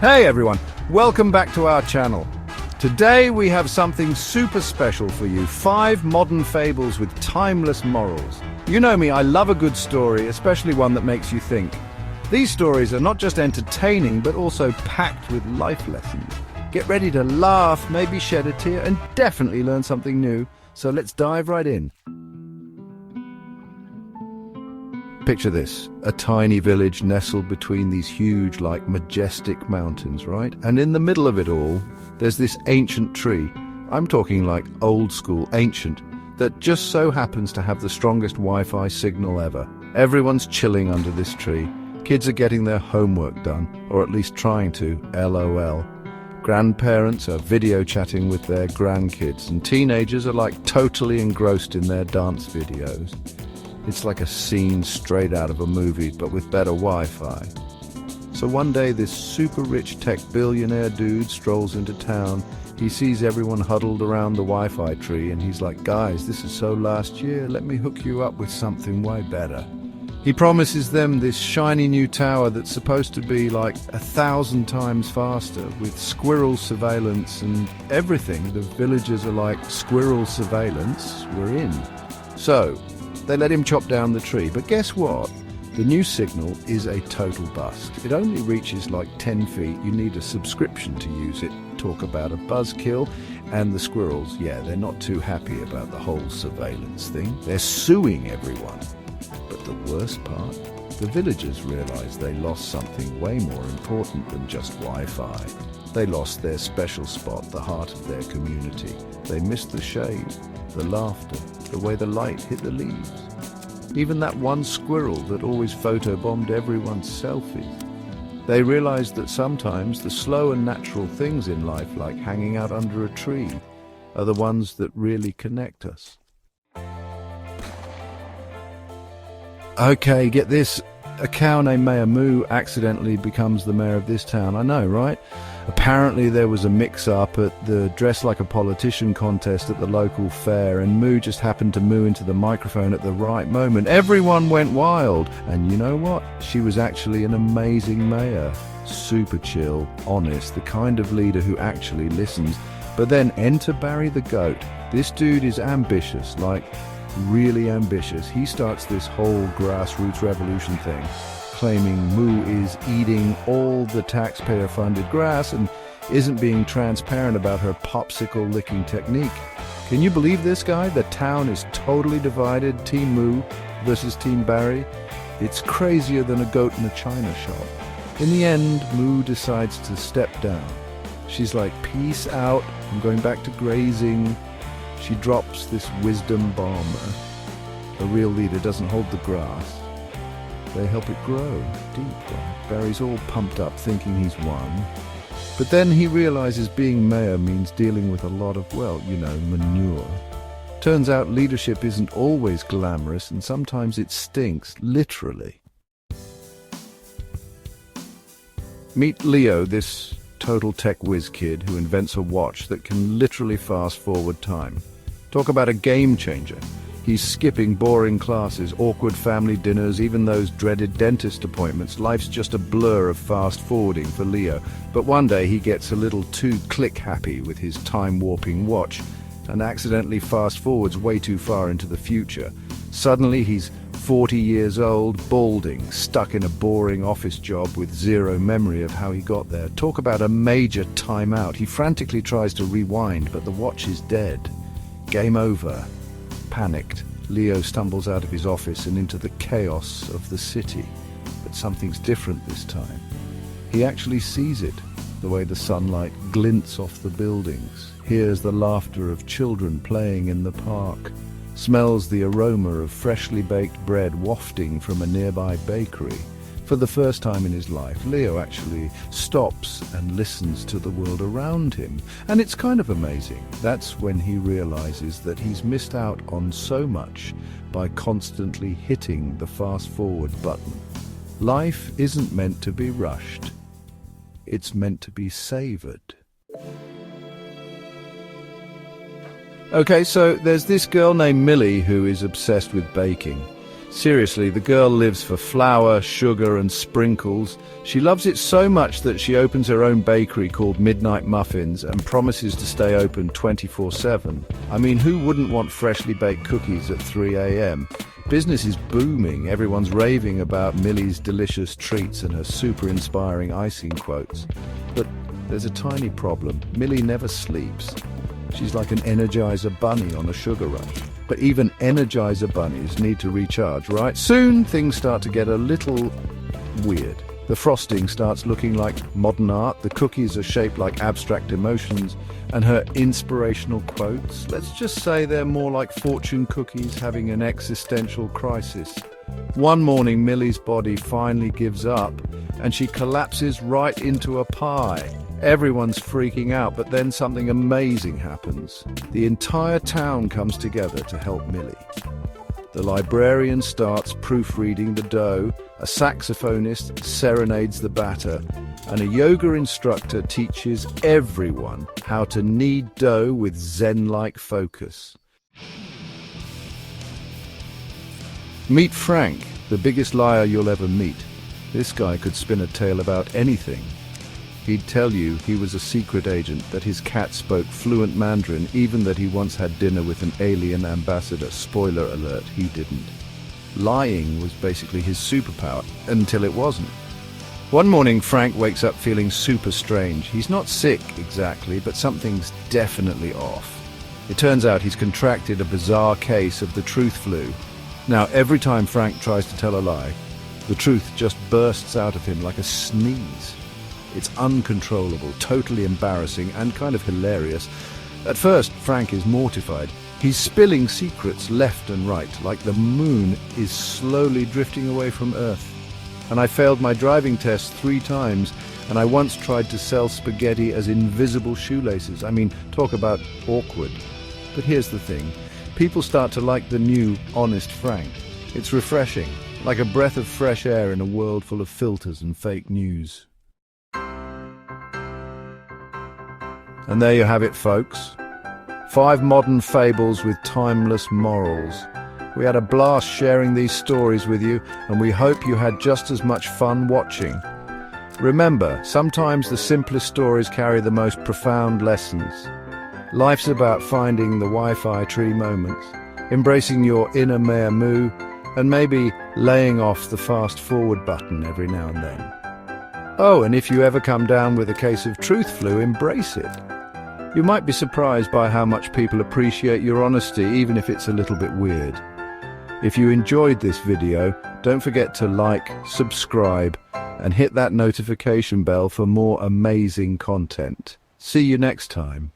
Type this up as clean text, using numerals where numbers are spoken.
Hey everyone, welcome back to our channel. Today we have something super special for you, 5 modern fables with timeless morals. You know me, I love a good story, especially one that makes you think. These stories are not just entertaining, but also packed with life lessons. Get ready to laugh, maybe shed a tear, and definitely learn something new. So let's dive right in. Picture this, a tiny village nestled between these huge, majestic mountains, right? And in the middle of it all, there's this ancient tree. I'm talking like old school, ancient, that just so happens to have the strongest Wi-Fi signal ever. Everyone's chilling under this tree. Kids are getting their homework done, or at least trying to, LOL. Grandparents are video chatting with their grandkids, and teenagers are totally engrossed in their dance videos. It's like a scene straight out of a movie, but with better Wi-Fi. So one day this super rich tech billionaire dude strolls into town. He sees everyone huddled around the Wi-Fi tree and he's like, guys, this is so last year, let me hook you up with something way better. He promises them this shiny new tower that's supposed to be 1,000 times faster, with squirrel surveillance and everything. The villagers are like, squirrel surveillance? We're in. So they let him chop down the tree, but guess what? The new signal is a total bust. It only reaches 10 feet. You need a subscription to use it. Talk about a buzzkill. And the squirrels, yeah, they're not too happy about the whole surveillance thing. They're suing everyone. But the worst part? The villagers realize they lost something way more important than just Wi-Fi. They lost their special spot, the heart of their community. They missed the shade, the laughter, the way the light hit the leaves. Even that one squirrel that always photobombed everyone's selfies. They realized that sometimes the slow and natural things in life, like hanging out under a tree, are the ones that really connect us. Okay, get this. A cow named Mayor Moo accidentally becomes the mayor of this town. I know, right? Apparently there was a mix-up at the Dress Like a Politician contest at the local fair, and Moo just happened to moo into the microphone at the right moment. Everyone went wild. And you know what? She was actually an amazing mayor. Super chill, honest, the kind of leader who actually listens. But then enter Barry the goat. This dude is ambitious, really ambitious. He starts this whole grassroots revolution thing, claiming Moo is eating all the taxpayer-funded grass and isn't being transparent about her popsicle-licking technique. Can you believe this guy? The town is totally divided, Team Moo versus Team Barry. It's crazier than a goat in a china shop. In the end, Moo decides to step down. She's like, peace out, I'm going back to grazing. She drops this wisdom bomb. A real leader doesn't hold the grass. They help it grow deep. Barry's all pumped up thinking he's won. But then he realizes being mayor means dealing with a lot of, manure. Turns out leadership isn't always glamorous, and sometimes it stinks, literally. Meet Leo, this total tech whiz kid who invents a watch that can literally fast forward time. Talk about a game changer. He's skipping boring classes, awkward family dinners, even those dreaded dentist appointments. Life's just a blur of fast forwarding for Leo. But one day he gets a little too click happy with his time-warping watch and accidentally fast forwards way too far into the future. Suddenly he's 40 years old, balding, stuck in a boring office job with zero memory of how he got there. Talk about a major timeout. He frantically tries to rewind, but the watch is dead. Game over. Panicked, Leo stumbles out of his office and into the chaos of the city. But something's different this time. He actually sees it, the way the sunlight glints off the buildings, hears the laughter of children playing in the park, smells the aroma of freshly baked bread wafting from a nearby bakery. For the first time in his life, Leo actually stops and listens to the world around him. And it's kind of amazing. That's when he realizes that he's missed out on so much by constantly hitting the fast-forward button. Life isn't meant to be rushed. It's meant to be savored. Okay, so there's this girl named Millie who is obsessed with baking. Seriously, the girl lives for flour, sugar and sprinkles. She loves it so much that she opens her own bakery called Midnight Muffins and promises to stay open 24/7. I mean, who wouldn't want freshly baked cookies at 3 a.m? Business is booming. Everyone's raving about Millie's delicious treats and her super inspiring icing quotes. But there's a tiny problem. Millie never sleeps. She's like an Energizer bunny on a sugar rush. But even Energizer bunnies need to recharge, right? Soon things start to get a little weird. The frosting starts looking like modern art, the cookies are shaped like abstract emotions, and her inspirational quotes, let's just say they're more like fortune cookies having an existential crisis. One morning, Millie's body finally gives up, and she collapses right into a pie. Everyone's freaking out, but then something amazing happens. The entire town comes together to help Millie. The librarian starts proofreading the dough, a saxophonist serenades the batter, and a yoga instructor teaches everyone how to knead dough with Zen-like focus. Meet Frank, the biggest liar you'll ever meet. This guy could spin a tale about anything. He'd tell you he was a secret agent, that his cat spoke fluent Mandarin, even that he once had dinner with an alien ambassador. Spoiler alert, he didn't. Lying was basically his superpower, until it wasn't. One morning, Frank wakes up feeling super strange. He's not sick exactly, but something's definitely off. It turns out he's contracted a bizarre case of the truth flu. Now, every time Frank tries to tell a lie, the truth just bursts out of him like a sneeze. It's uncontrollable, totally embarrassing, and kind of hilarious. At first, Frank is mortified. He's spilling secrets left and right, like the moon is slowly drifting away from Earth. And I failed my driving test 3 times, and I once tried to sell spaghetti as invisible shoelaces. I mean, talk about awkward. But here's the thing. People start to like the new, honest Frank. It's refreshing, like a breath of fresh air in a world full of filters and fake news. And there you have it, folks. 5 modern fables with timeless morals. We had a blast sharing these stories with you, and we hope you had just as much fun watching. Remember, sometimes the simplest stories carry the most profound lessons. Life's about finding the Wi-Fi tree moments, embracing your inner Mea Mu, and maybe laying off the fast-forward button every now and then. Oh, and if you ever come down with a case of truth flu, embrace it. You might be surprised by how much people appreciate your honesty, even if it's a little bit weird. If you enjoyed this video, don't forget to like, subscribe, and hit that notification bell for more amazing content. See you next time.